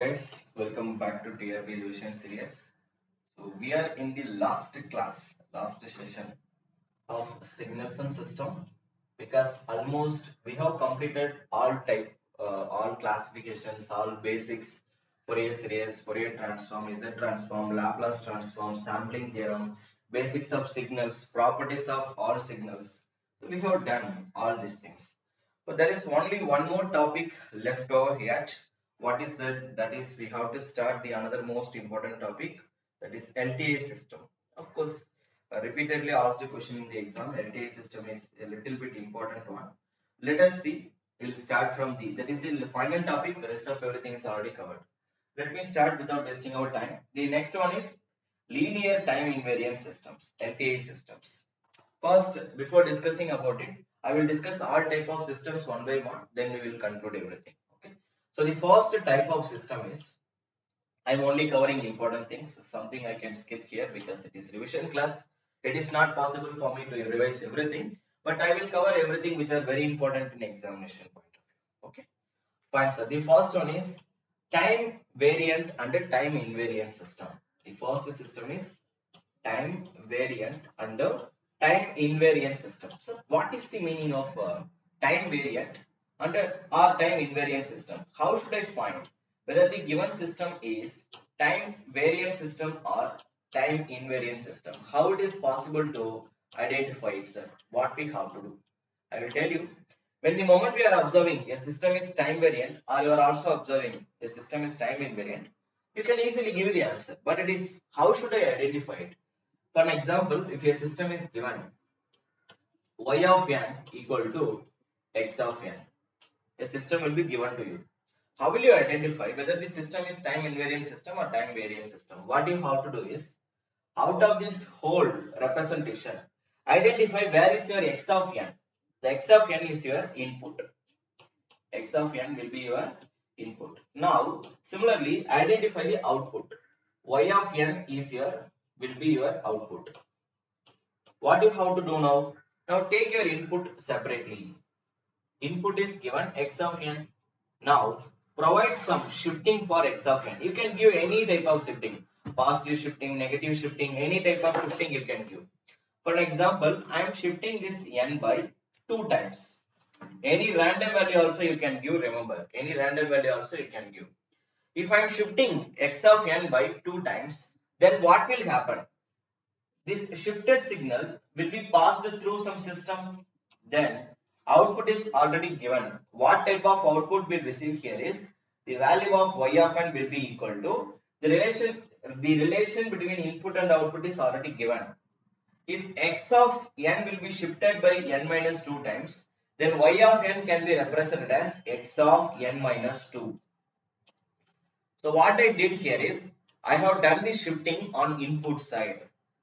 Guys, welcome back to TRB revision series. So we are in the last class, last session of signals and system because almost we have completed all classifications, all basics, Fourier series, Fourier transform, Z transform, Laplace transform, sampling theorem, basics of signals, properties of all signals. So we have done all these things. But there is only one more topic left over yet. What is that? That is we have to start the another most important topic, that is LTA system. Of course, repeatedly asked a question in the exam. LTA system is a little bit important one. Let us see. We'll start from that is the final topic. The rest of everything is already covered. Let me start without wasting our time. The next one is linear time invariant systems, LTA systems. First, before discussing about it, I will discuss all type of systems one by one. Then we will conclude everything. Okay. So the first type of system is, I'm only covering important things. Something I can skip here because it is revision class. It is not possible for me to revise everything, but I will cover everything which are very important in examination point of view. Okay, fine, sir. The first one is time variant and time invariant system. The first system is time variant and time invariant system. So, what is the meaning of time variant and or time invariant system? How should I find whether the given system is time variant system or time invariant system? How it is possible to identify it, sir? What we have to do? I will tell you. When the moment we are observing a system is time variant, or you are also observing a system is time invariant, you can easily give the answer. But it is how should I identify it? For an example, if a system is given y of n equal to x of n, a system will be given to you. How will you identify whether the system is time invariant system or time variant system? What you have to do is, out of this whole representation, identify where is your x of n. The x of n is your input. X of n will be your input. Now, similarly, identify the output. Y of n is your will be your output. What you have to do now? Now take your input separately. Input is given x of n. Now provide some shifting for x of n. You can give any type of shifting. Positive shifting, negative shifting, any type of shifting you can give. For an example, I am shifting this n by 2 times. Any random value also you can give, remember. Any random value also you can give. If I am shifting x of n by 2 times, then what will happen? This shifted signal will be passed through some system. Then output is already given. What type of output we receive here is the value of y of n will be equal to the relation between input and output is already given. If x of n will be shifted by n minus 2 times, then y of n can be represented as x of n minus 2. So what I did here is I have done the shifting on input side.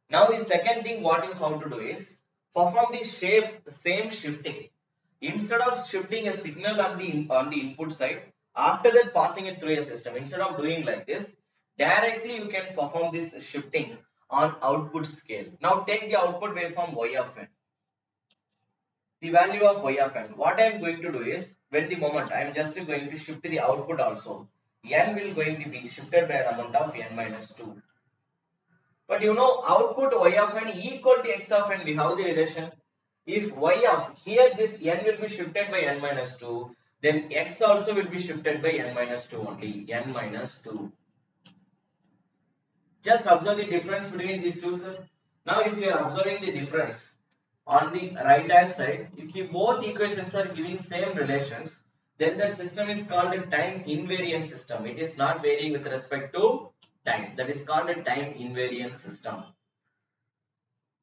Now the second thing what you have to do is perform the same shifting. Instead of shifting a signal on the input side, after that passing it through a system, instead of doing like this, directly you can perform this shifting on output scale. Now take the output waveform y of n. The value of y of n. What I am going to do is, when the moment I am just going to shift the output also, n will going to be shifted by an amount of n minus 2. But you know, output y of n equal to x of n, we have the relation. If y of here this n will be shifted by n minus 2, then x also will be shifted by n minus 2 only, n minus 2. Just observe the difference between these two, sir. Now if you are observing the difference on the right hand side, if the both equations are giving same relations, then that system is called a time invariant system. It is not varying with respect to time. That is called a time invariant system.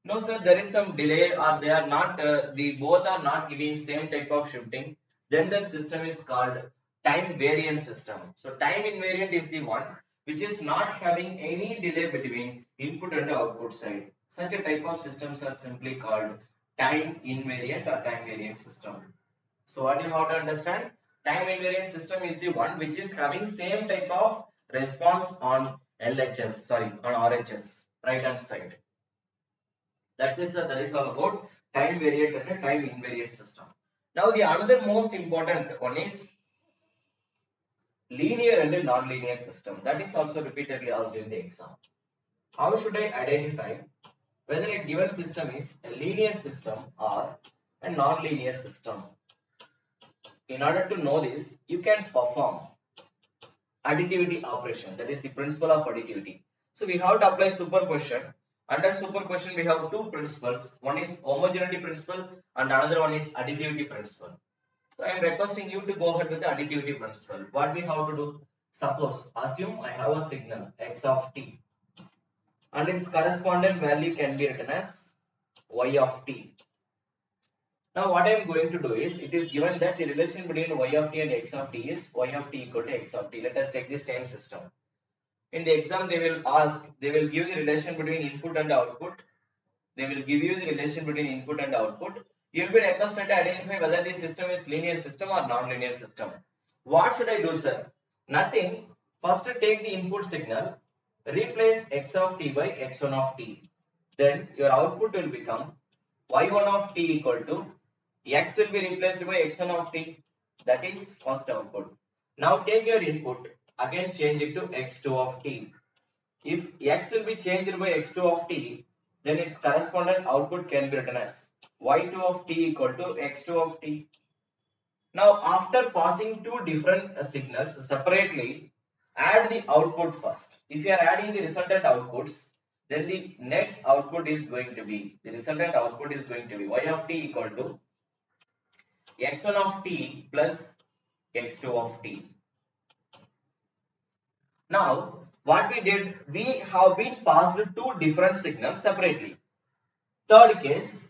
No, sir, there is some delay or they are not, the both are not giving same type of shifting. Then that system is called time variant system. So time invariant is the one which is not having any delay between input and output side. Such a type of systems are simply called time invariant or time variant system. So what you have to understand, time invariant system is the one which is having same type of response on LHS, sorry, on RHS, right hand side. That's it, sir. That is all about time variant and a time invariant system. Now the another most important one is linear and non-linear system. That is also repeatedly asked in the exam. How should I identify whether a given system is a linear system or a non-linear system? In order to know this, you can perform additivity operation. That is the principle of additivity. So we have to apply superposition. Under superposition, we have two principles. One is homogeneity principle and another one is additivity principle. So I am requesting you to go ahead with the additivity principle. What we have to do? Suppose, assume I have a signal x of t and its correspondent value can be written as y of t. Now what I am going to do is, it is given that the relation between y of t and x of t is y of t equal to x of t. Let us take the same system. In the exam they will give the relation between input and output. They will give you the relation between input and output. You will be requested to identify whether the system is linear system or non-linear system. What should I do, sir? Nothing. First take the input signal, replace x of t by x1 of t. Then your output will become y1 of t equal to x will be replaced by x1 of t. That is first output. Now take your input, again change it to x2 of t. If x will be changed by x2 of t, then its correspondent output can be written as y2 of t equal to x2 of t. Now after passing two different signals separately, add the output first. If you are adding the resultant outputs, then the net output is going to be, the resultant output is going to be y of t equal to x1 of t plus x2 of t. Now what we did, we have been passed two different signals separately. Third case,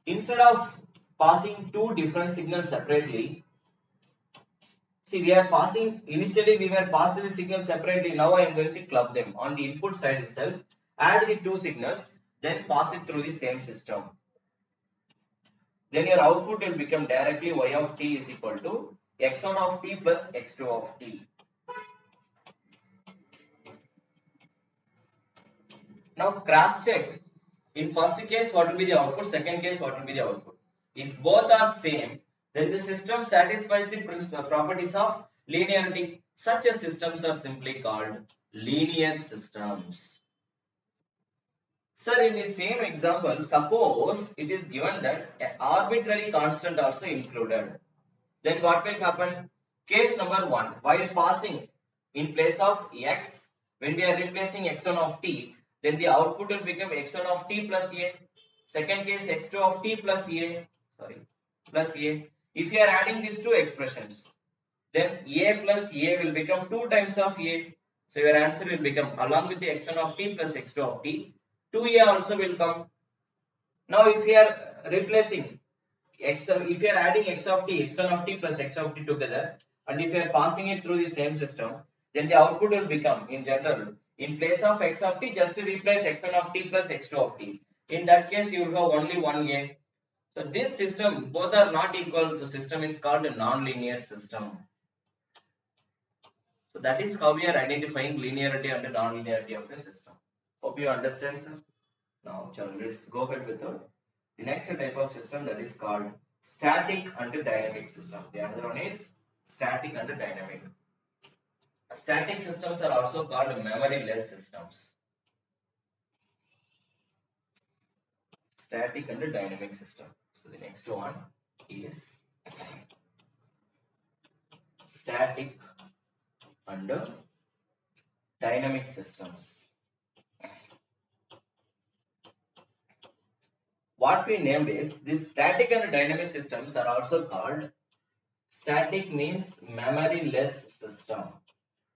instead of passing two different signals separately, see, we are passing, initially we were passing the signals separately. Now I am going to club them on the input side itself, add the two signals, then pass it through the same system. Then your output will become directly y of t is equal to x1 of t plus x2 of t. Now cross check. In first case, what will be the output? Second case, what will be the output? If both are same, then the system satisfies the properties of linearity. Such a systems are simply called linear systems. Sir, in the same example, suppose it is given that an arbitrary constant also included. Then what will happen? Case number 1, while passing in place of x, when we are replacing x1 of t, then the output will become x1 of t plus a. Second case, x2 of t plus a. Plus a. If you are adding these two expressions, then a plus a will become 2 times of a. So your answer will become, along with the x1 of t plus x2 of t, 2a also will come. Now if you are replacing x, if you are adding x of t, x1 of t plus x of t together, and if you are passing it through the same system, then the output will become, in general, in place of x of t, just to replace x1 of t plus x2 of t. In that case, you will have only one a. So this system, both are not equal. The system is called a non-linear system. So that is how we are identifying linearity and non-linearity of a system. Hope you understand, sir. Now, let's go ahead with the next type of system, that is called static and dynamic system. The other one is static and dynamic. Static systems are also called memory-less systems. Static and dynamic system. So the next one is static and dynamic systems. What we named is, these static and dynamic systems are also called, static means memory-less system.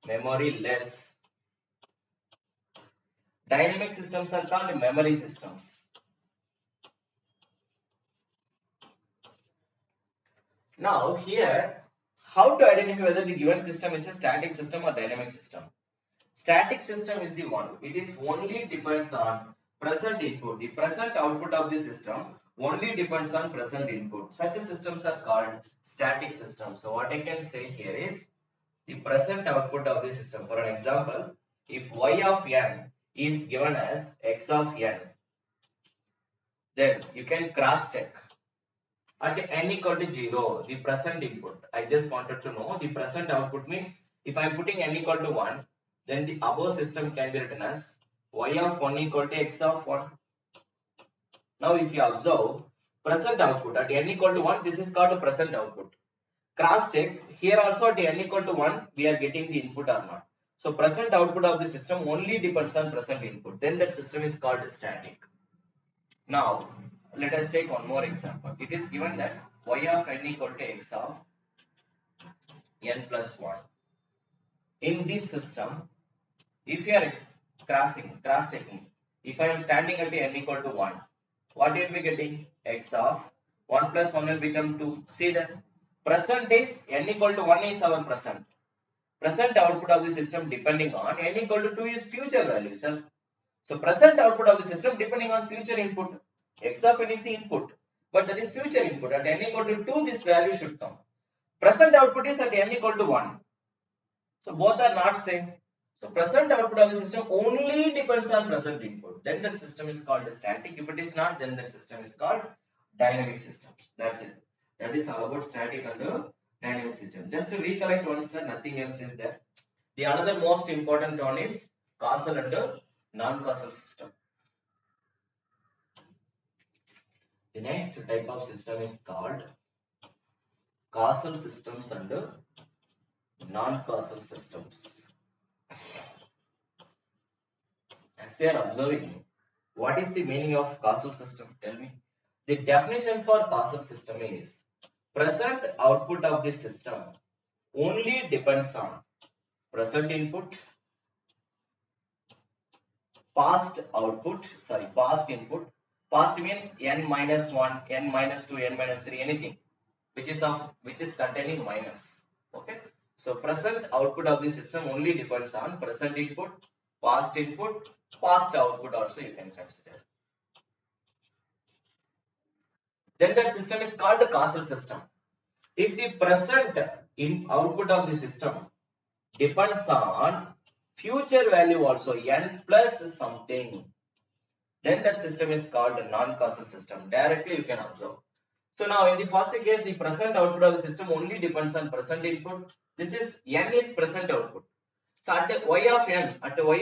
Memory-less. Dynamic systems are called memory systems. Now here, how to identify whether the given system is a static system or dynamic system? Static system is the one, it is only depends on present input. The present output of the system only depends on present input. Such systems are called static systems. So what I can say here is, the present output of the system. For an example, if y of n is given as x of n, then you can cross check at n equal to 0 the present input. I just wanted to know the present output means, If I am putting n equal to 1, then the above system can be written as y of 1 equal to x of 1. Now if you observe present output at n equal to 1, this is called present output. Cross check, here also at n equal to 1 we are getting the input or not. So present output of the system only depends on present input, then that system is called static. Now let us take one more example. It is given that y of n equal to x of n plus 1. In this system, if you are cross checking, if I am standing at n equal to 1, what will be getting? X of 1 plus 1 will become 2. See that present is n equal to 1 is our present. Present output of the system depending on n equal to 2 is future value, sir. So present output of the system depending on future input. X of n is the input, but that is future input. At n equal to 2, this value should come. Present output is at n equal to 1. So both are not same. So present output of the system only depends on present input. Then that system is called static. If it is not, then that system is called dynamic systems. That's it. That is all about static and dynamic system. Just to recollect once, nothing else is there. The another most important one is causal and non-causal system. The next type of system is called causal systems and non-causal systems. As we are observing, what is the meaning of causal system? Tell me. The definition for causal system is present output of the system only depends on present input, past input. Past means n minus 1, n minus 2, n minus 3, anything which is containing minus. Okay. So present output of the system only depends on present input, past output also you can consider. Then that system is called the causal system. If the present output of the system depends on future value also n plus something, then that system is called a non-causal system. Directly you can observe. So now in the first case, the present output of the system only depends on present input. This is n is present output. So at y of n, at y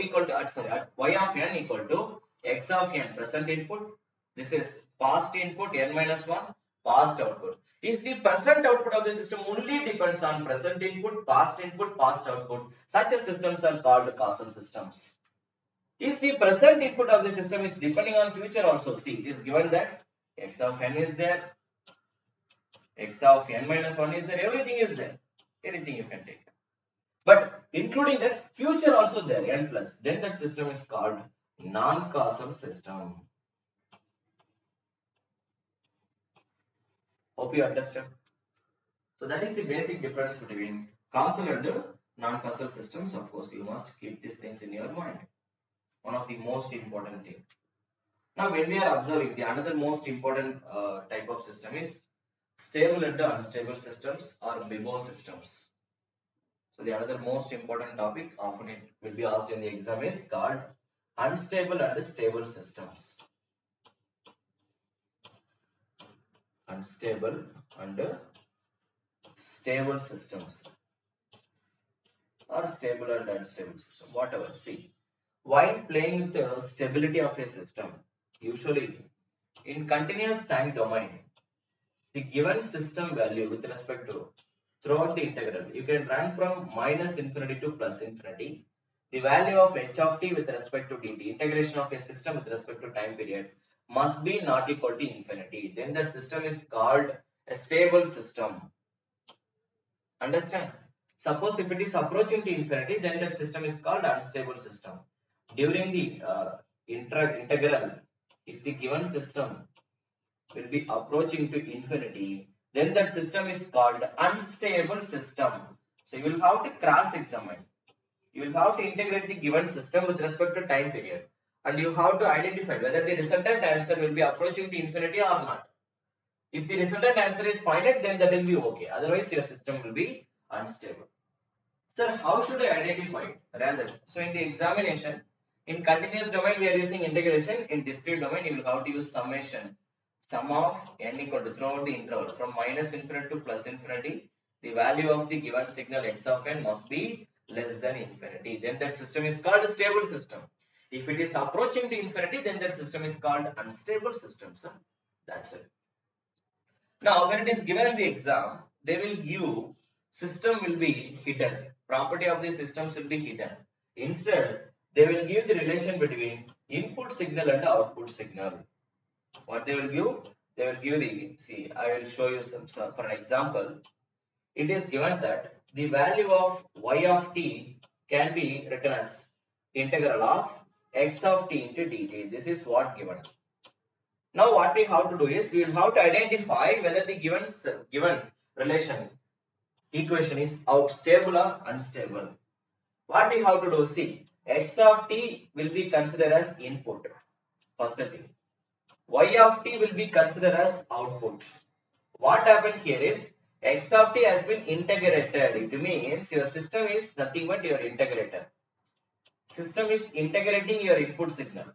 of n equal to x of n present input. This is past input n minus 1, past output. If the present output of the system only depends on present input, past output, such systems are called causal systems. If the present input of the system is depending on future also, see, it is given that x of n is there, x of n minus 1 is there, everything is there, anything you can take. But including that, future also there, n plus, then that system is called non-causal system. Hope you understand. So that is the basic difference between causal and non-causal systems. Of course, you must keep these things in your mind. One of the most important thing. Now, when we are observing, the another most important type of system is stable and unstable systems or BIBO systems. So the another most important topic, often it will be asked in the exam, is called unstable and stable systems. Unstable and stable systems, or stable and unstable system, whatever. See, while playing with the stability of a system, usually in continuous time domain, the given system value with respect to throughout the integral, you can run from minus infinity to plus infinity. The value of h of t with respect to dt, integration of a system with respect to time period, must be not equal to infinity. Then that system is called a stable system. Understand? Suppose if it is approaching to infinity, then that system is called unstable system. During the integral, if the given system will be approaching to infinity, then that system is called unstable system. So you will have to cross-examine. You will have to integrate the given system with respect to time period, and you have to identify whether the resultant answer will be approaching to infinity or not. If the resultant answer is finite, then that will be okay. Otherwise, your system will be unstable. Sir, how should I identify it? Rather, so in the examination, in continuous domain we are using integration. In discrete domain, you will have to use summation. Sum of n equal to throughout the interval from minus infinity to plus infinity. The value of the given signal x of n must be less than infinity, then that system is called a stable system. If it is approaching to infinity, then that system is called unstable system. So that's it. Now, when it is given in the exam, they will give system will be hidden. Property of the systems will be hidden. Instead, they will give the relation between input signal and output signal. What they will give? They will give the, see, I will show you some for an example. It is given that the value of y of t can be written as integral of x of t into dt. This is what given. Now what we have to do is we will have to identify whether the given relation equation is stable or unstable. What we have to do, see, x of t will be considered as input, first thing. Y of t will be considered as output. What happened here is x of t has been integrated. It means your system is nothing but your integrator. System is integrating your input signal.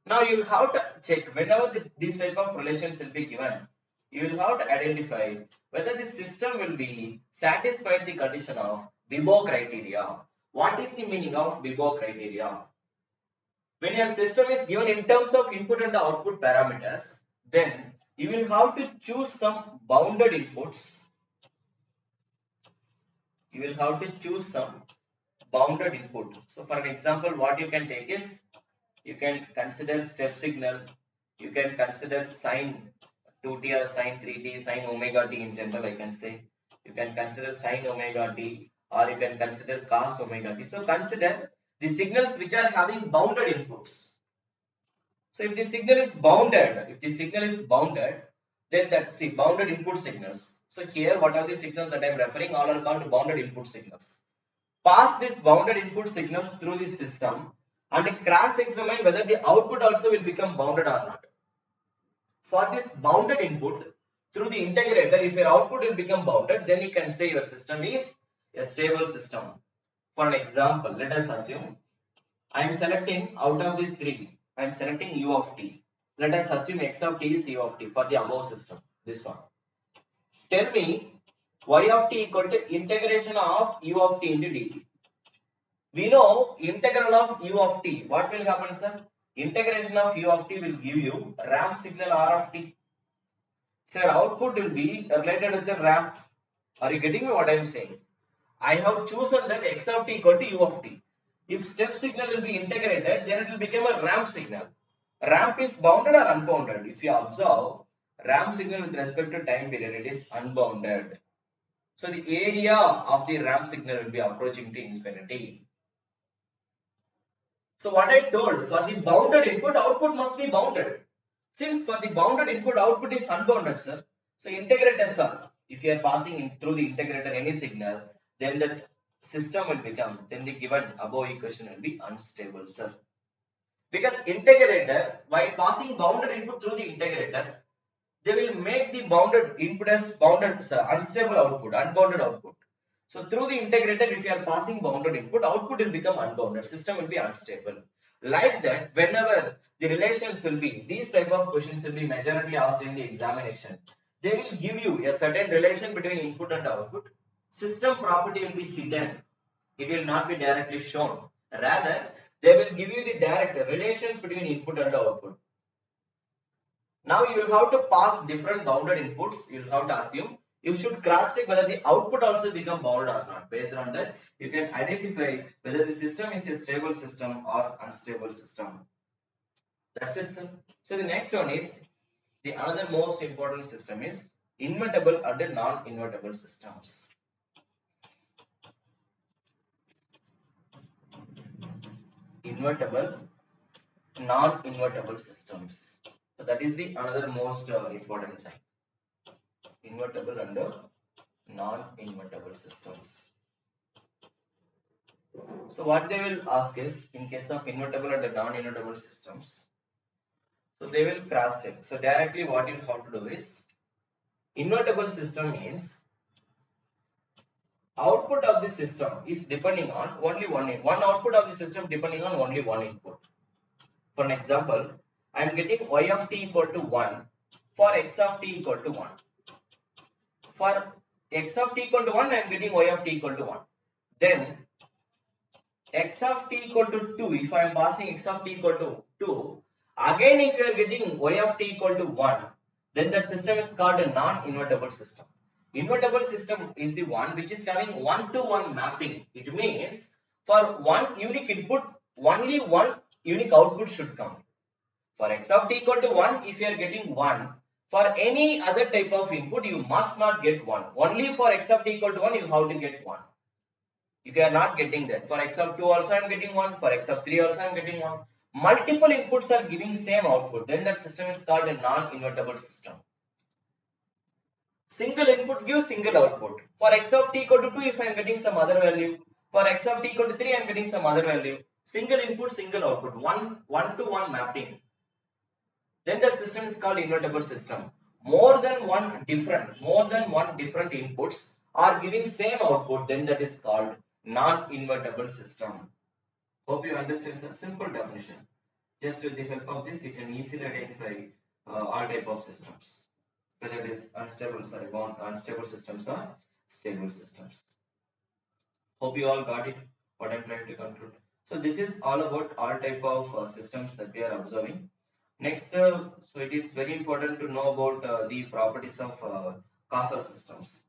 Now you will have to check whenever these type of relations will be given. You will have to identify whether the system will be satisfied the condition of Bibo criteria. What is the meaning of Bibo criteria? When your system is given in terms of input and output parameters, then you will have to choose some bounded inputs. You will have to choose some bounded input. So for an example, what you can take is, you can consider step signal, you can consider sine 2t or sine 3t, sine omega t in general I can say. You can consider sine omega t, or you can consider cos omega t. So consider the signals which are having bounded inputs. So if the signal is bounded, then that, see, bounded input signals. So here what are the signals that I am referring? All are called bounded input signals. Pass this bounded input signals through the system and cross-examine whether the output also will become bounded or not. For this bounded input through the integrator, if your output will become bounded, then you can say your system is a stable system. For an example, let us assume I am selecting out of these three, I am selecting u of t. Let us assume x of t is u of t for the above system, this one. Tell me y of t equal to integration of u of t into dt. We know integral of u of t. What will happen, sir? Integration of u of t will give you ramp signal r of t. So your output will be related with the ramp. Are you getting me what I am saying? I have chosen that x of t equal to u of t. If step signal will be integrated, then it will become a ramp signal. Ramp is bounded or unbounded? If you observe, ramp signal with respect to time period, it is unbounded. So the area of the ramp signal will be approaching to infinity. So what I told, for the bounded input, output must be bounded. Since for the bounded input, output is unbounded, sir. So integrators, sir, if you are passing in through the integrator any signal, then that system will become, then the given above equation will be unstable, sir. Because integrator, while passing bounded input through the integrator, they will make the bounded input as bounded, sir, unstable output, unbounded output. So through the integrator, if you are passing bounded input, output will become unbounded, system will be unstable. Like that, whenever the relations will be, these type of questions will be majorly asked in the examination. They will give you a certain relation between input and output. System property will be hidden. It will not be directly shown. Rather, they will give you the direct relations between input and output. Now you will have to pass different bounded inputs. You will have to assume. You should cross check whether the output also become bounded or not. Based on that, you can identify whether the system is a stable system or unstable system. That's it, sir. So the next one is the another most important system is invertible and non-invertible systems. Invertible, non-invertible systems. So that is the another most important thing. Invertible and non-invertible systems. So what they will ask is, in case of invertible and non-invertible systems, so they will cross check. So directly what you have to do is, invertible system means output of the system is depending on only one output of the system depending on only one input. For an example, I am getting y of t equal to 1 for x of t equal to 1. For x of t equal to 1, I am getting y of t equal to 1. Then x of t equal to 2, if I am passing x of t equal to 2, again if you are getting y of t equal to 1, then that system is called a non-invertible system. Invertible system is the one which is having one-to-one mapping. It means for one unique input, only one unique output should come. For x of t equal to 1, if you are getting 1, for any other type of input, you must not get 1. Only for x of t equal to 1, you have to get 1. If you are not getting that, for x of 2 also I am getting 1, for x of 3 also I am getting 1. Multiple inputs are giving same output, then that system is called a non-invertible system. Single input gives single output. For x of t equal to 2, if I am getting some other value, for x of t equal to 3, I am getting some other value. Single input, single output, one-to-one mapping. Then that system is called invertible system. More than one different inputs are giving same output, then that is called non-invertible system. Hope you understand. It's a simple definition. Just with the help of this, you can easily identify all type of systems, whether it is unstable systems or stable systems. Hope you all got it. What I'm trying to conclude. So this is all about all type of systems that we are observing. Next, so it is very important to know about the properties of causal systems.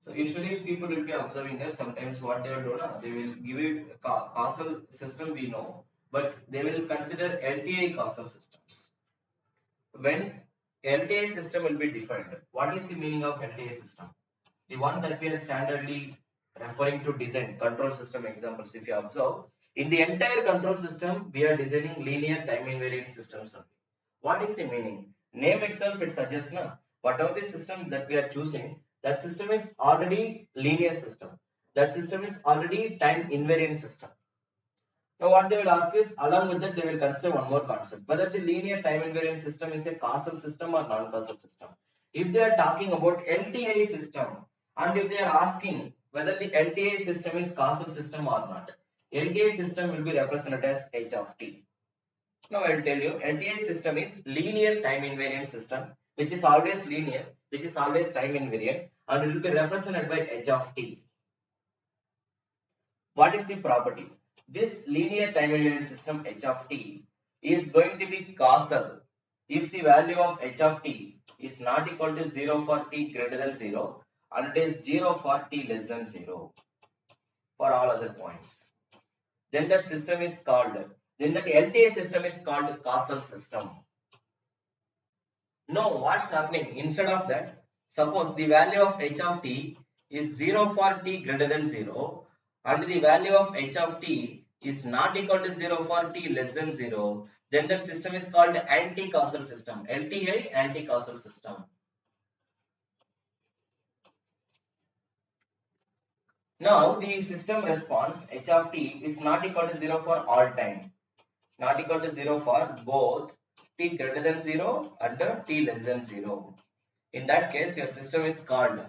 So usually people will be observing that sometimes what they will do now, they will give it causal system we know, but they will consider LTI causal systems. When LTI system will be defined, what is the meaning of LTI system? The one that we are standardly referring to design control system examples. If you observe, in the entire control system, we are designing linear time invariant systems only. What is the meaning? Name itself it suggests na, whatever the system that we are choosing, that system is already linear system. That system is already time invariant system. Now what they will ask is, along with that they will consider one more concept, whether the linear time invariant system is a causal system or non-causal system. If they are talking about LTI system, and if they are asking whether the LTI system is causal system or not, LTI system will be represented as h of t. Now I will tell you, LTI system is linear time invariant system, which is always linear, which is always time invariant, and it will be represented by h of t. What is the property? This linear time invariant system h of t is going to be causal if the value of h of t is not equal to 0 for t greater than 0 and it is 0 for t less than 0 for all other points. Then that system is called, then that LTI system is called causal system. Now what's happening? Instead of that, suppose the value of h of t is 0 for t greater than 0 and the value of h of t is not equal to 0 for t less than 0, then that system is called anti-causal system. LTI anti-causal system. Now the system response h of t is not equal to 0 for all time, not equal to 0 for both t greater than 0 and t less than 0. In that case, your system is called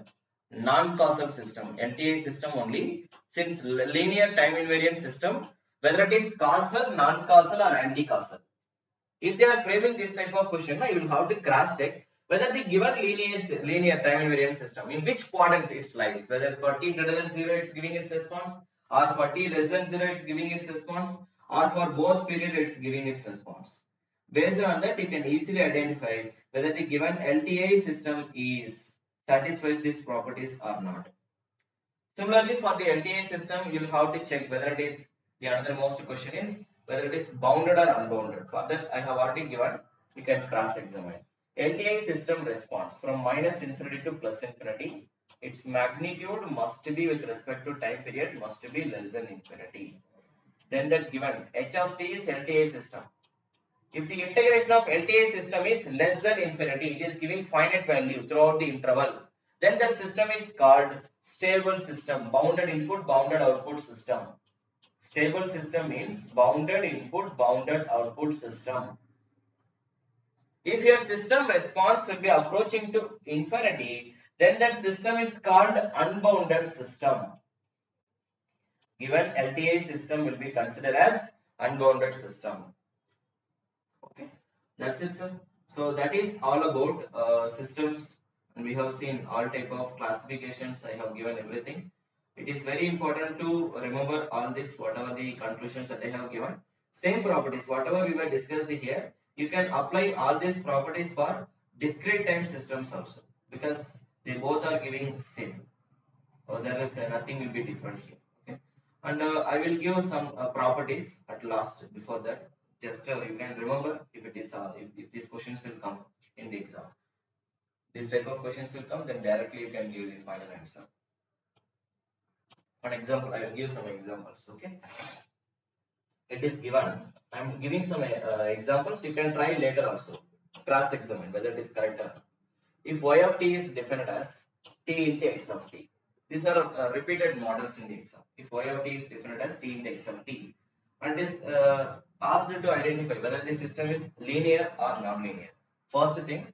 non-causal system, LTI system only, since linear time invariant system, whether it is causal, non-causal or anti-causal. If they are framing this type of question, you will have to cross check whether the given linear time invariant system, in which quadrant it lies, whether for t greater than 0 it's giving its response, or for t less than 0 it's giving its response, or for both period it's giving its response. Based on that, you can easily identify whether the given LTI system is satisfies these properties or not. Similarly, for the LTI system, you will have to check whether it is, the another most question is whether it is bounded or unbounded. For that, I have already given, you can cross-examine. LTI system response from minus infinity to plus infinity, its magnitude must be with respect to time period must be less than infinity. Then that given h of t is LTI system. If the integration of LTI system is less than infinity, it is giving finite value throughout the interval, then that system is called stable system, bounded input, bounded output system. Stable system means bounded input, bounded output system. If your system response will be approaching to infinity, then that system is called unbounded system. Given LTI system will be considered as unbounded system. Okay, that's it, sir. So that is all about systems, and we have seen all type of classifications. I have given everything. It is very important to remember all this, whatever the conclusions that they have given. Same properties, whatever we were discussed here, you can apply all these properties for discrete time systems also, because they both are giving same. So there is nothing will be different here. Okay, and I will give some properties at last. Before that, just you can remember if it is if these questions will come in the exam. This type of questions will come, then directly you can give the final answer. For example, I will give some examples. Okay, it is given. I am giving some examples. You can try later also. Cross examine whether it is correct or not. If y of t is defined as t into x of t, these are repeated models in the exam. If y of t is defined as t into x of t, and is asked to identify whether the system is linear or non-linear. First thing,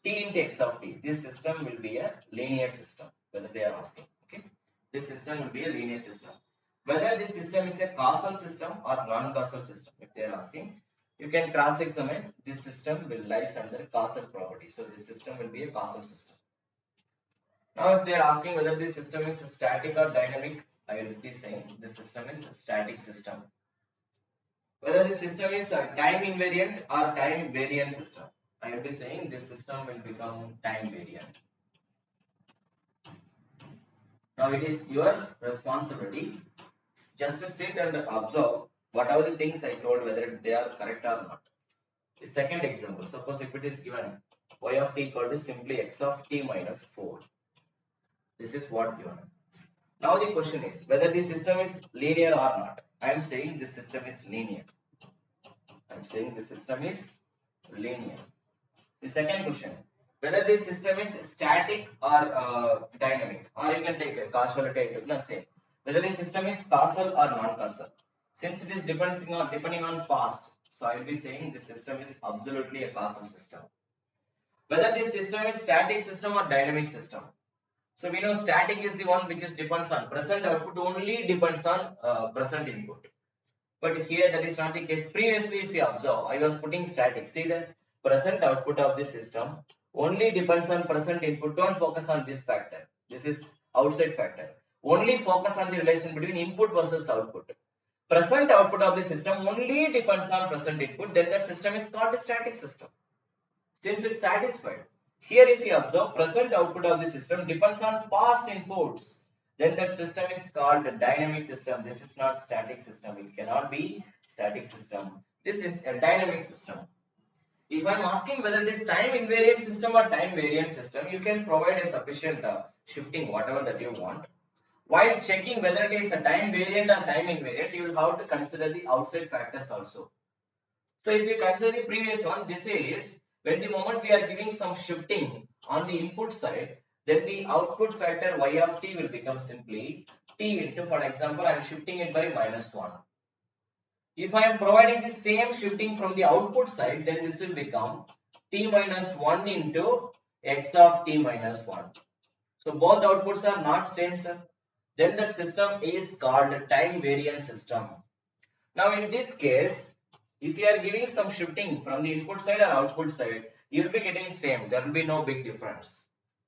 t into x of t. This system will be a linear system. Whether they are asking, okay, this system will be a linear system. Whether this system is a causal system or non-causal system, if they are asking, you can cross-examine. This system will lies under causal property. So this system will be a causal system. Now, if they are asking whether this system is static or dynamic, I will be saying this system is a static system. Whether this system is a time invariant or time variant system, I will be saying this system will become time variant. Now it is your responsibility just to sit and observe what are the things I told, whether they are correct or not. The second example, suppose if it is given y of t equal to simply x of t minus 4. This is what given. Now the question is whether the system is linear or not. I am saying this system is linear. I am saying the system is linear. The second question, whether this system is static or dynamic, or you can take a causality to say whether the system is causal or non-causal. Since it is depending on past, so I will be saying this system is absolutely a causal system. Whether this system is static system or dynamic system. So we know static is the one which is depends on present output, only depends on present input. But here that is not the case. Previously, if you observe, I was putting static. See the present output of the system only depends on present input. Don't focus on this factor. This is outside factor. Only focus on the relation between input versus output. Present output of the system only depends on present input. Then that system is called a static system. Since it's satisfied. Here, if you observe, present output of the system depends on past inputs. Then that system is called a dynamic system. This is not static system. It cannot be static system. This is a dynamic system. If I am asking whether it is time invariant system or time variant system, you can provide a sufficient shifting, whatever that you want. While checking whether it is a time variant or time invariant, you will have to consider the outside factors also. So if you consider the previous one, this is when the moment we are giving some shifting on the input side, then the output factor y of t will become simply t into, for example, I am shifting it by -1. If I am providing the same shifting from the output side, then this will become t minus 1 into x of t minus 1. So both outputs are not same, sir. Then that system is called time variant system. Now in this case, if you are giving some shifting from the input side or output side, you will be getting same. There will be no big difference.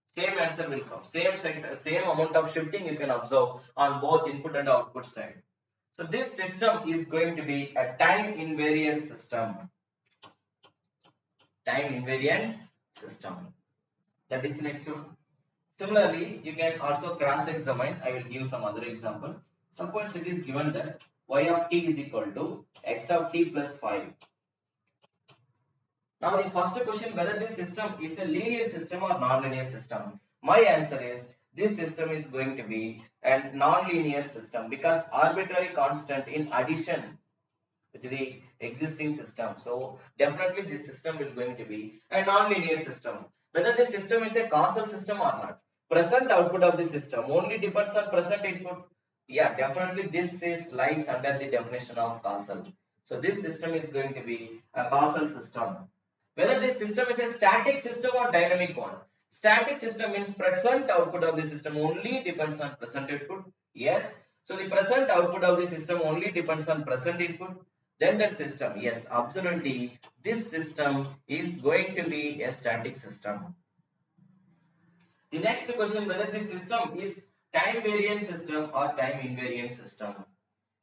Same answer will come. Same amount of shifting you can observe on both input and output side. So this system is going to be a time invariant system. Time invariant system. That is next one. Similarly, you can also cross-examine. I will give some other example. Suppose it is given that y of t is equal to x of t plus 5. Now the first question, whether this system is a linear system or non-linear system. My answer is this system is going to be a non-linear system because arbitrary constant in addition with the existing system. So definitely this system is going to be a non-linear system. Whether this system is a causal system or not. Present output of the system only depends on present input. Yeah, definitely this is lies under the definition of causal. So this system is going to be a causal system. Whether this system is a static system or dynamic one. Static system means present output of the system only depends on present input. Yes. So the present output of the system only depends on present input. Then that system, yes, absolutely, this system is going to be a static system. The next question, whether this system is time variant system or time invariant system.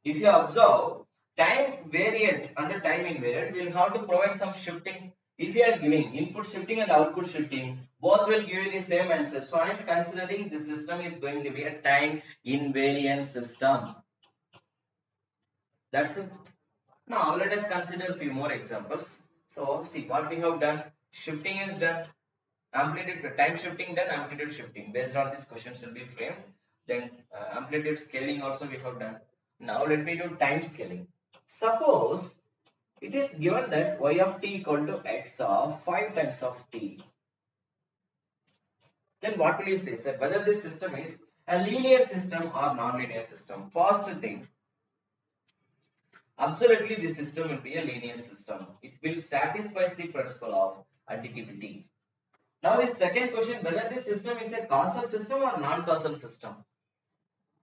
If you observe, time variant under time invariant, we will have to provide some shifting. If you are giving input shifting and output shifting, both will give you the same answer. So I am considering this system is going to be a time invariant system. That's it. Now let us consider a few more examples. So see what we have done. Shifting is done. Amplitude time shifting done. Amplitude shifting. Based on this questions will be framed. Then amplitude scaling also we have done. Now let me do time scaling. Suppose it is given that y of t equal to x of 5 times of t. Then what will you say, sir? Whether this system is a linear system or non-linear system? First thing, absolutely this system will be a linear system. It will satisfy the principle of additivity. Now the second question, whether this system is a causal system or non-causal system?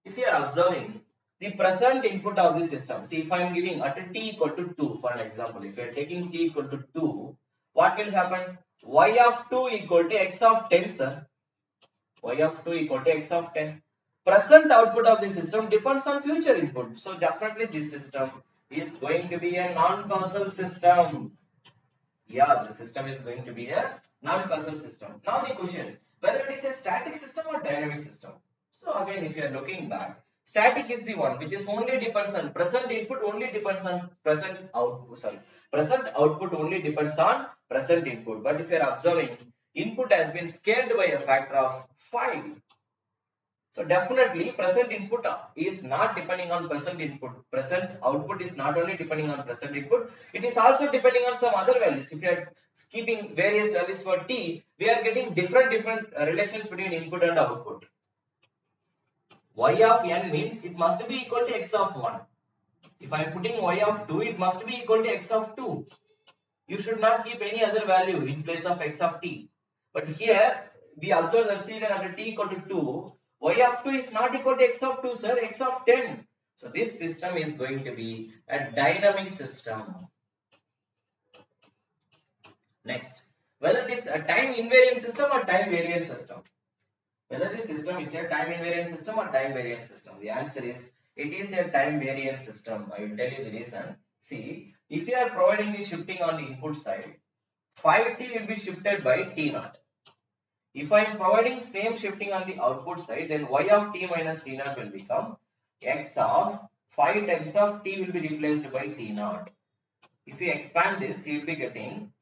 If you are observing the present input of the system, see if I am giving at t equal to 2 for an example, if you are taking t equal to 2, what will happen? Y of 2 equal to x of 10, sir. Y of 2 equal to x of 10. Present output of the system depends on future input. So definitely this system is going to be a non-causal system. Yeah, the system is going to be a non-causal system. Now the question, whether it is a static system or dynamic system. So again, if you are looking back, static is the one which is only depends on present input, only depends on present output. Sorry, present output only depends on present input. But if you are observing, input has been scaled by a factor of 5. So definitely present input is not depending on present input. Present output is not only depending on present input, it is also depending on some other values. If you are keeping various values for t, we are getting different relations between input and output. Y of n means it must be equal to x of 1. If I am putting y of 2, it must be equal to x of 2. You should not keep any other value in place of x of t. But here we observe that see that under t equal to 2, y of 2 is not equal to x of 2, sir, x of 10. So this system is going to be a dynamic system. Next, whether it is a time invariant system or time variant system. Whether this system is a time invariant system or time variant system. The answer is it is a time variant system. I will tell you the reason. See, if you are providing the shifting on the input side, 5t will be shifted by t naught. If I am providing same shifting on the output side, then y of t minus t naught will become x of 5 times of t will be replaced by t naught. If you expand this, you will be getting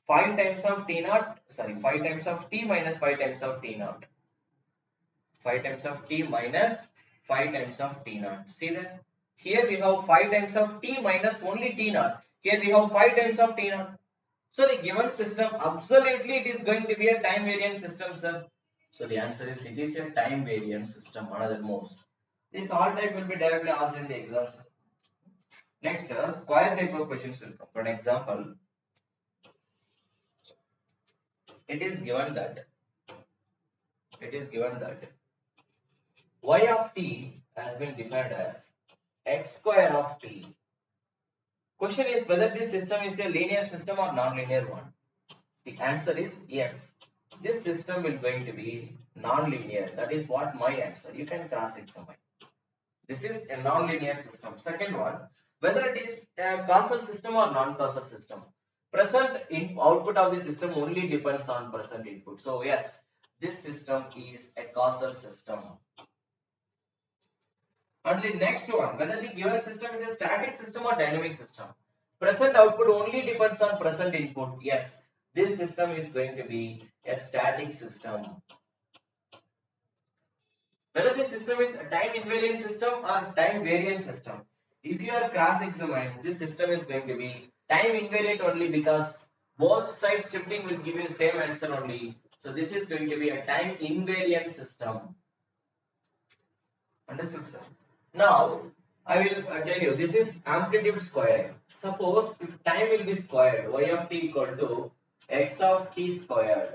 5 times of t naught, 5 times of t minus 5 times of t naught. 5 times of t minus 5 times of t naught. See that? Here we have 5 times of t minus only t naught. Here we have 5 times of t naught. So the given system, absolutely it is going to be a time variant system, sir. So the answer is it is a time variant system, another most. This all type will be directly asked in the exams. Next, square type of questions will come. For an example, it is given that y of t has been defined as x square of t. Question is whether this system is a linear system or non-linear one. The answer is yes. This system will going to be non-linear. That is what my answer. You can cross-examine. This is a non-linear system. Second one, whether it is a causal system or non-causal system. Present output of the system only depends on present input. So yes, this system is a causal system. And the next one, whether the given system is a static system or dynamic system. Present output only depends on present input. Yes, this system is going to be a static system. Whether this system is a time invariant system or time variant system. If you are cross-examined, this system is going to be time invariant only because both sides shifting will give you same answer only. So this is going to be a time invariant system. Understood, sir? Now I will tell you this is amplitude squaring. Suppose if time will be squared, y of t equal to x of t squared,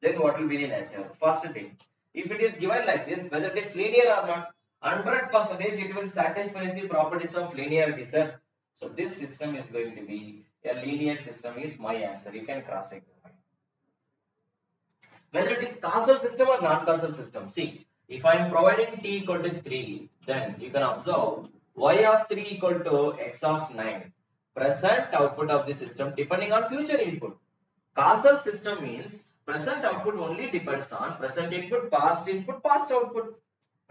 then what will be the nature? First thing, if it is given like this, whether it is linear or not, 100% it will satisfy the properties of linearity, sir. So this system is going to be a linear system is my answer. You can cross-examine. Whether it is causal system or non-causal system. See, If I am providing t equal to 3, then you can observe y of 3 equal to x of 9. Present output of the system depending on future input. Causal system means present output only depends on present input, past output.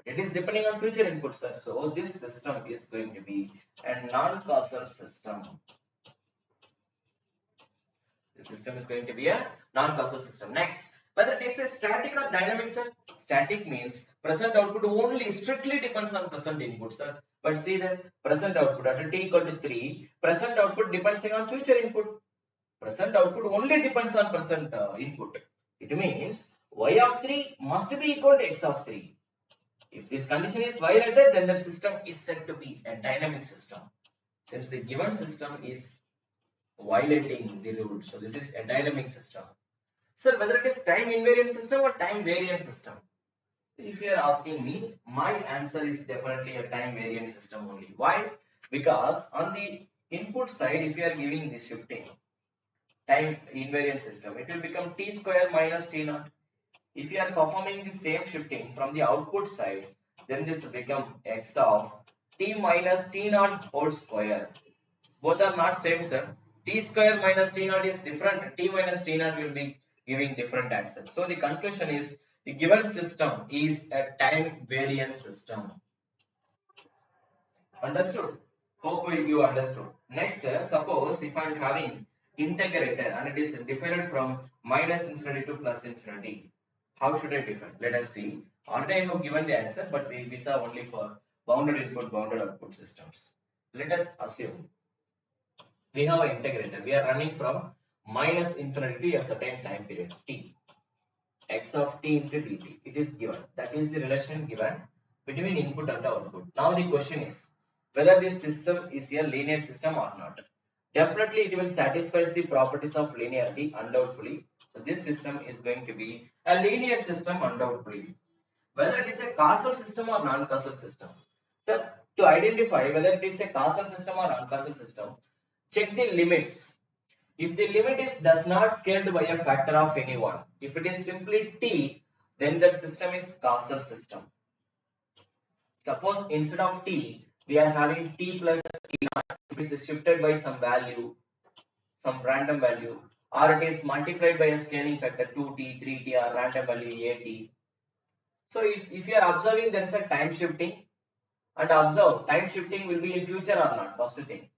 It is depending on future input, sir. So this system is going to be a non-causal system. The system is going to be a non-causal system. Next, whether it is a static or dynamic, sir. Static means present output only strictly depends on present input, sir. But see that present output at t equal to 3, present output depending on future input. Present output only depends on present input. It means y of 3 must be equal to x of 3. If this condition is violated, then the system is said to be a dynamic system. Since the given system is violating the rule, so this is a dynamic system. Sir, whether it is time invariant system or time variant system? If you are asking me, my answer is definitely a time variant system only. Why? Because on the input side, if you are giving the shifting, time invariant system, it will become t square minus t naught. If you are performing the same shifting from the output side, then this will become x of t minus t naught whole square. Both are not same, sir. T square minus t naught is different. T minus t naught will be giving different answers. So the conclusion is the given system is a time variant system. Understood? Hope you understood. Next, suppose if I am having integrator and it is defined from minus infinity to plus infinity. How should I define? Let us see. Already I have given the answer, but these are only for bounded input, bounded output systems. Let us assume we have an integrator. We are running from minus infinity to a certain time period t. X of t into dt. It is given. That is the relation given between input and output. Now the question is whether this system is a linear system or not. Definitely it will satisfy the properties of linearity undoubtedly. So this system is going to be a linear system undoubtedly. Whether it is a causal system or non-causal system. So to identify whether it is a causal system or non-causal system, check the limits. If the limit is does not scaled by a factor of any one, if it is simply t, then that system is causal system. Suppose instead of t, we are having t plus t naught, it is shifted by some value, some random value, or it is multiplied by a scaling factor 2t, 3t, or random value at. So if you are observing there is a time shifting, and observe time shifting will be in future or not, first thing.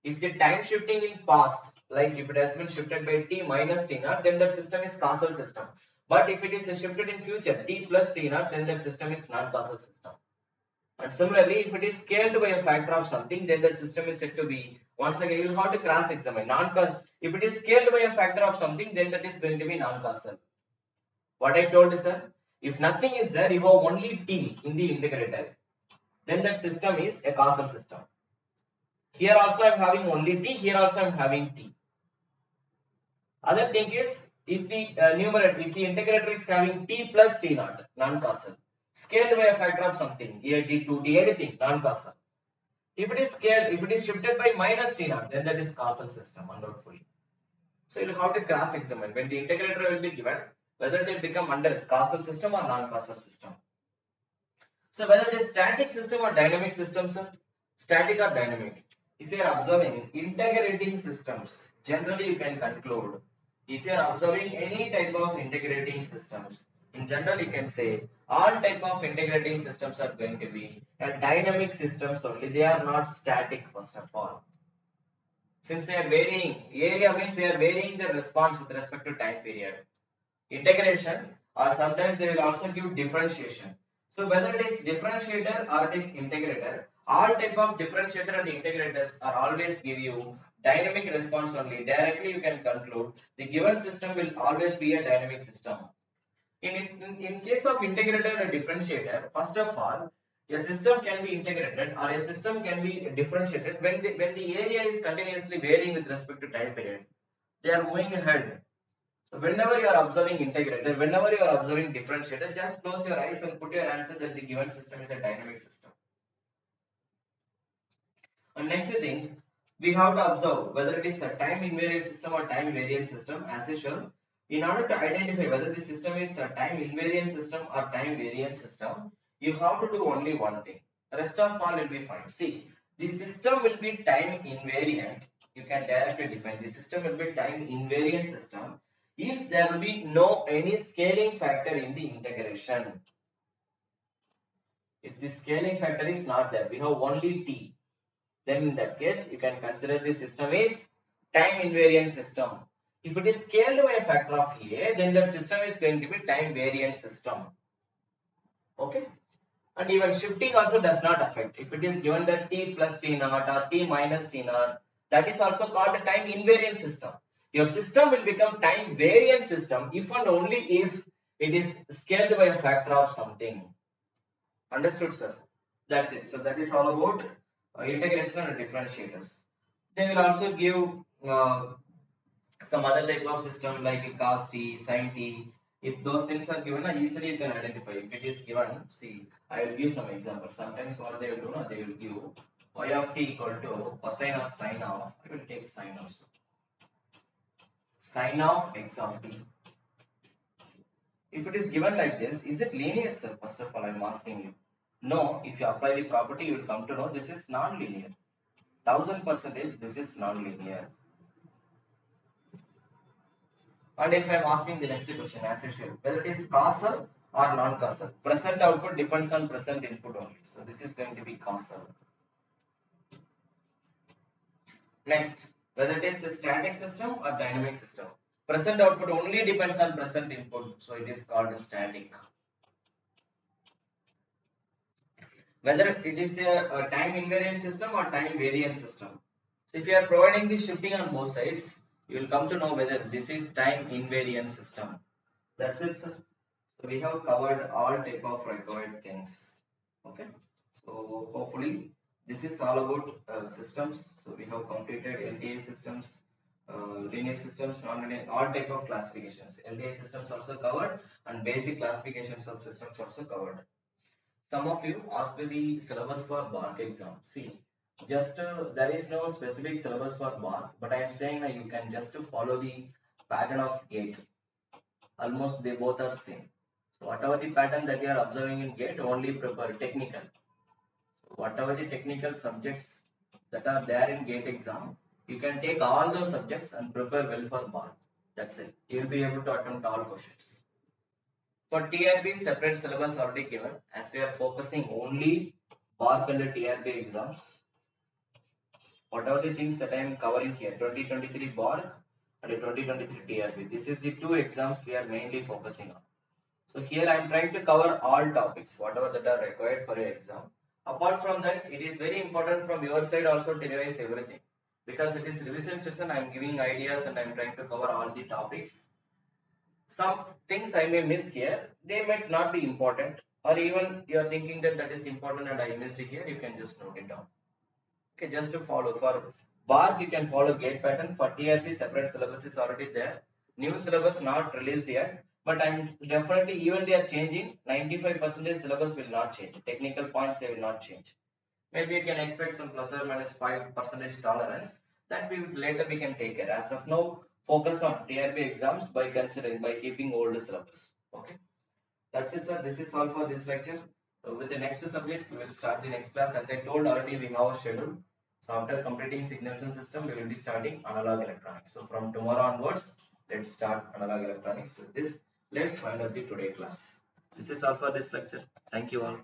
If the time shifting in past, like if it has been shifted by t minus t naught, then that system is causal system. But if it is shifted in future t plus t naught, then that system is non-causal system. And similarly, if it is scaled by a factor of something, then that system is said to be, once again, you will have to cross-examine. If it is scaled by a factor of something, then that is going to be non-causal. What I told is, sir, if nothing is there, you have only t in the integrator, then that system is a causal system. Here also I am having only t, here also I am having t. Other thing is, if the numerator, if the integrator is having t plus t naught, non-causal, scaled by a factor of something, a t, 2t, anything, non-causal. If it is scaled, if it is shifted by minus t naught, then that is causal system, undoubtedly. So you will have to cross-examine when the integrator will be given, whether it will become under causal system or non-causal system. So whether it is static system or dynamic system, sir, static or dynamic. If you are observing integrating systems, generally you can conclude, if you are observing any type of integrating systems, in general you can say all type of integrating systems are going to be a dynamic systems only. They are not static first of all. Since they are varying, area means they are varying the response with respect to time period. Integration, or sometimes they will also give differentiation. So whether it is differentiator or it is integrator, all type of differentiator and integrators are always give you dynamic response only. Directly you can conclude the given system will always be a dynamic system. In case of integrator and differentiator, first of all, a system can be integrated or a system can be differentiated when the area is continuously varying with respect to time period. They are moving ahead. So whenever you are observing integrator, whenever you are observing differentiator, just close your eyes and put your answer that the given system is a dynamic system. And next thing, we have to observe whether it is a time invariant system or time variant system. As usual, In order to identify whether the system is a time invariant system or time variant system, you have to do only one thing. Rest of all will be fine. See, the system will be time invariant. You can directly define the system will be time invariant system if there will be no any scaling factor in the integration. If the scaling factor is not there, we have only t. Then in that case, you can consider the system is time invariant system. If it is scaled by a factor of a, then that system is going to be time variant system. Okay. And even shifting also does not affect. If it is given that t plus t naught or t minus t naught, that is also called a time invariant system. Your system will become time variant system if and only if it is scaled by a factor of something. Understood, sir? That's it. So that is all about integration and differentiators. They will also give some other type of system like cos t, sin t. If those things are given, easily you can identify. If it is given, see, I will give some examples. Sometimes what they will do, they will give y of t equal to cosine of sine of. I will take sine also. Sine of x of t. If it is given like this, is it linear, sir? First of all, I am asking you. No, if you apply the property, you will come to know this is non-linear. 1000% this is non-linear. And if I am asking the next question as usual, whether it is causal or non-causal, present output depends on present input only. So this is going to be causal. Next, whether it is the static system or dynamic system, present output only depends on present input. So it is called static. Whether it is a time invariant system or time variant system. So if you are providing the shifting on both sides, you will come to know whether this is time invariant system. That's it, sir. So we have covered all type of required things. Okay. So hopefully this is all about systems. So we have completed LDA systems, linear systems, non-linear, all type of classifications. LDA systems also covered and basic classifications of systems also covered. Some of you asked the syllabus for Barc exam. See, just there is no specific syllabus for Barc, but I am saying that you can just follow the pattern of GATE. Almost they both are same. So whatever the pattern that you are observing in GATE, only prepare technical. So whatever the technical subjects that are there in GATE exam, you can take all those subjects and prepare well for Barc. That's it. You will be able to attempt all questions. For TRB, separate syllabus already given, as we are focusing only Barc and TRB exams. Whatever the things that I am covering here, 2023 Barc and 2023 TRB. This is the two exams we are mainly focusing on. So here I am trying to cover all topics, whatever that are required for your exam. Apart from that, it is very important from your side also to revise everything. Because it is revision session, I am giving ideas and I am trying to cover all the topics. Some things I may miss here, they might not be important, or even you are thinking that that is important and I missed it here, you can just note it down. Okay, just to follow. For Barc, you can follow GATE pattern. For TRB, separate syllabus is already there. New syllabus not released yet, but I'm definitely, even they are changing, 95% syllabus will not change. Technical points they will not change. Maybe you can expect some plus or minus 5% tolerance. That later we can take care. As of now, focus on TRB exams by keeping old syllabus. Okay, that's it, sir. This is all for this lecture. With the next subject, we will start the next class. As I told already, we have a schedule. So after completing signals and system, we will be starting analog electronics. So from tomorrow onwards, let's start analog electronics. With this, let's find out the today class. This is all for this lecture. Thank you all.